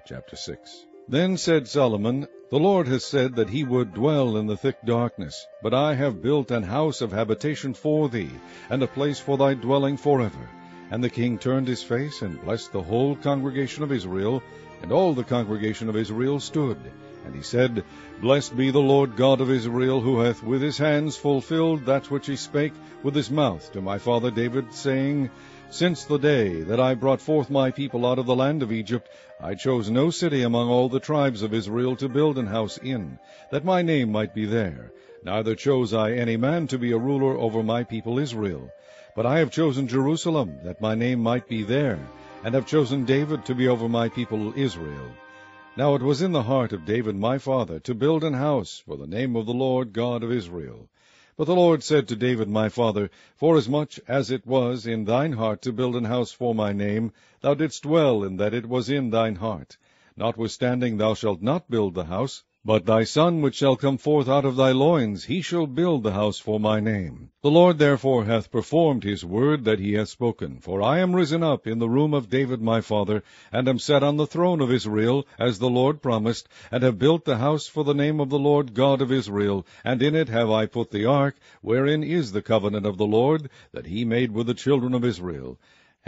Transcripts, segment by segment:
Chapter 6. Then said Solomon, The Lord has said that he would dwell in the thick darkness, but I have built an house of habitation for thee, and a place for thy dwelling forever. And the king turned his face, and blessed the whole congregation of Israel, and all the congregation of Israel stood. And he said, Blessed be the Lord God of Israel, who hath with his hands fulfilled that which he spake with his mouth to my father David, saying, Since the day that I brought forth my people out of the land of Egypt, I chose no city among all the tribes of Israel to build an house in, that my name might be there. Neither chose I any man to be a ruler over my people Israel. But I have chosen Jerusalem, that my name might be there, and have chosen David to be over my people Israel. Now it was in the heart of David my father to build an house for the name of the Lord God of Israel. But the Lord said to David my father, Forasmuch as it was in thine heart to build an house for my name, thou didst well in that it was in thine heart. Notwithstanding thou shalt not build the house, but thy son which shall come forth out of thy loins, he shall build the house for my name. The Lord therefore hath performed his word that he hath spoken. For I am risen up in the room of David my father, and am set on the throne of Israel, as the Lord promised, and have built the house for the name of the Lord God of Israel, and in it have I put the ark, wherein is the covenant of the Lord, that he made with the children of Israel.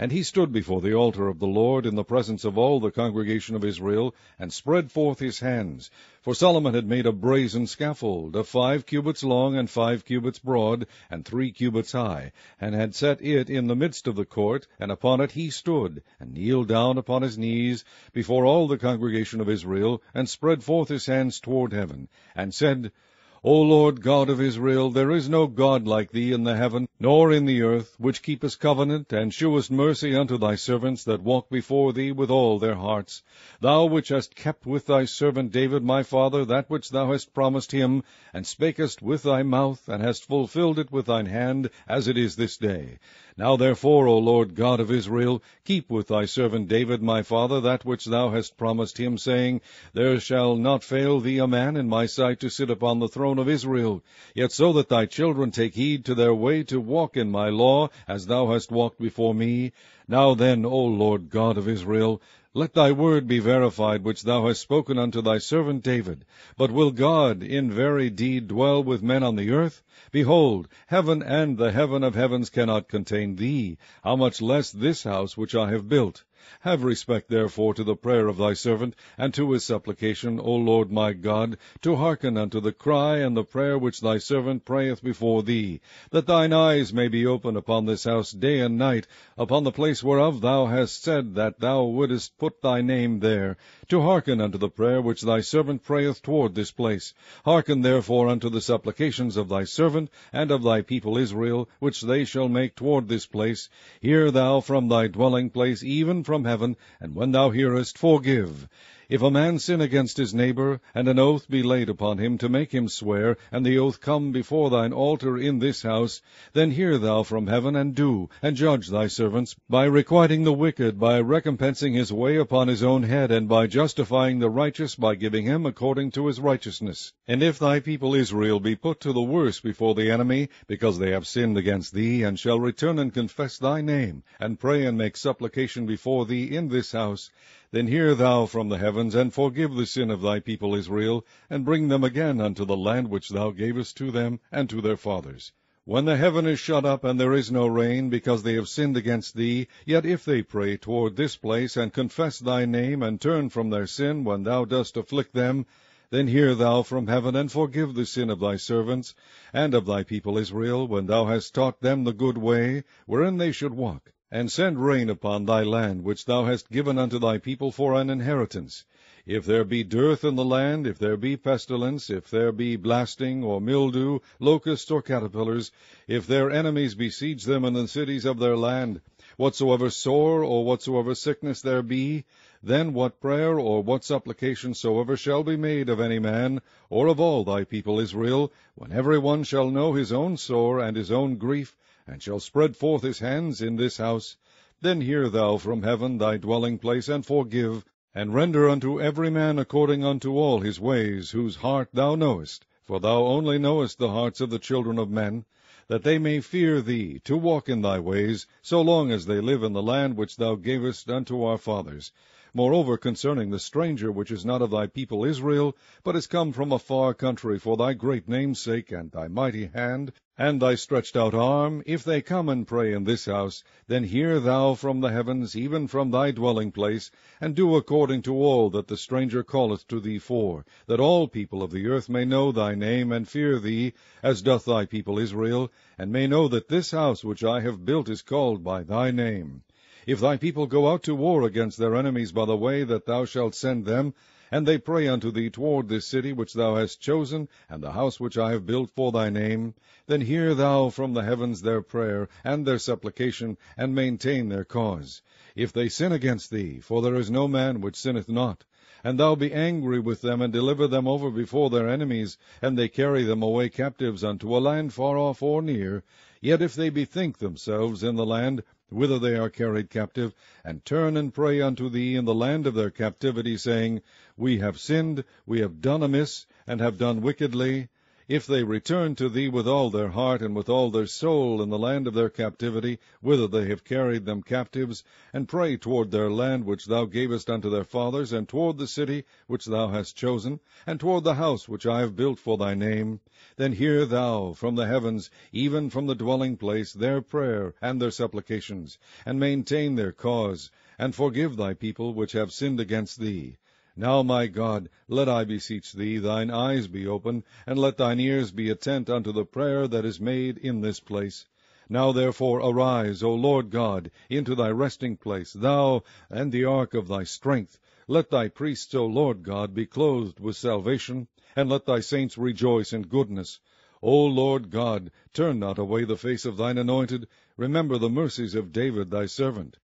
And he stood before the altar of the Lord in the presence of all the congregation of Israel, and spread forth his hands. For Solomon had made a brazen scaffold, of 5 cubits long, and 5 cubits broad, and 3 cubits high, and had set it in the midst of the court, and upon it he stood, and kneeled down upon his knees before all the congregation of Israel, and spread forth his hands toward heaven, and said, O Lord God of Israel, there is no God like thee in the heaven, nor in the earth, which keepest covenant, and shewest mercy unto thy servants that walk before thee with all their hearts. Thou which hast kept with thy servant David my father that which thou hast promised him, and spakest with thy mouth, and hast fulfilled it with thine hand, as it is this day. Now therefore, O Lord God of Israel, keep with thy servant David my father that which thou hast promised him, saying, There shall not fail thee a man in my sight to sit upon the throne of Israel. Yet so that thy children take heed to their way to walk in my law, as thou hast walked before me. Now then, O Lord God of Israel, let thy word be verified, which thou hast spoken unto thy servant David. But will God in very deed dwell with men on the earth? Behold, heaven and the heaven of heavens cannot contain thee, how much less this house which I have built? Have respect therefore to the prayer of thy servant, and to his supplication, O Lord my God, to hearken unto the cry and the prayer which thy servant prayeth before thee, that thine eyes may be open upon this house day and night, upon the place whereof thou hast said that thou wouldest put thy name there, to hearken unto the prayer which thy servant prayeth toward this place. Hearken therefore unto the supplications of thy servant and of thy people Israel, which they shall make toward this place. Hear thou from thy dwelling place, even from heaven, and when thou hearest, forgive. If a man sin against his neighbor, and an oath be laid upon him to make him swear, and the oath come before thine altar in this house, then hear thou from heaven, and do, and judge thy servants, by requiting the wicked, by recompensing his way upon his own head, and by justifying the righteous, by giving him according to his righteousness. And if thy people Israel be put to the worse before the enemy, because they have sinned against thee, and shall return and confess thy name, and pray and make supplication before thee in this house, then hear thou from the heavens, and forgive the sin of thy people Israel, and bring them again unto the land which thou gavest to them and to their fathers. When the heaven is shut up, and there is no rain, because they have sinned against thee, yet if they pray toward this place, and confess thy name, and turn from their sin when thou dost afflict them, then hear thou from heaven, and forgive the sin of thy servants, and of thy people Israel, when thou hast taught them the good way, wherein they should walk. And send rain upon thy land, which thou hast given unto thy people for an inheritance. If there be dearth in the land, if there be pestilence, if there be blasting, or mildew, locusts, or caterpillars, if their enemies besiege them in the cities of their land, whatsoever sore or whatsoever sickness there be, then what prayer or what supplication soever shall be made of any man, or of all thy people Israel, when every one shall know his own sore and his own grief, and shall spread forth his hands in this house, then hear thou from heaven thy dwelling place, and forgive, and render unto every man according unto all his ways, whose heart thou knowest, for thou only knowest the hearts of the children of men, that they may fear thee, to walk in thy ways, so long as they live in the land which thou gavest unto our fathers. Moreover, concerning the stranger which is not of thy people Israel, but is come from a far country for thy great name's sake, and thy mighty hand, and thy stretched out arm, if they come and pray in this house, then hear thou from the heavens, even from thy dwelling place, and do according to all that the stranger calleth to thee for, that all people of the earth may know thy name, and fear thee, as doth thy people Israel, and may know that this house which I have built is called by thy name. If thy people go out to war against their enemies by the way that thou shalt send them, and they pray unto thee toward this city which thou hast chosen, and the house which I have built for thy name, then hear thou from the heavens their prayer and their supplication, and maintain their cause. If they sin against thee, for there is no man which sinneth not, and thou be angry with them, and deliver them over before their enemies, and they carry them away captives unto a land far off or near, yet if they bethink themselves in the land whither they are carried captive, and turn and pray unto thee in the land of their captivity, saying, We have sinned, we have done amiss, and have done wickedly, if they return to thee with all their heart and with all their soul in the land of their captivity, whither they have carried them captives, and pray toward their land which thou gavest unto their fathers, and toward the city which thou hast chosen, and toward the house which I have built for thy name, then hear thou from the heavens, even from the dwelling place, their prayer and their supplications, and maintain their cause, and forgive thy people which have sinned against thee. Now, my God, let, I beseech thee, thine eyes be open, and let thine ears be attent unto the prayer that is made in this place. Now therefore arise, O Lord God, into thy resting place, thou and the ark of thy strength. Let thy priests, O Lord God, be clothed with salvation, and let thy saints rejoice in goodness. O Lord God, turn not away the face of thine anointed. Remember the mercies of David thy servant,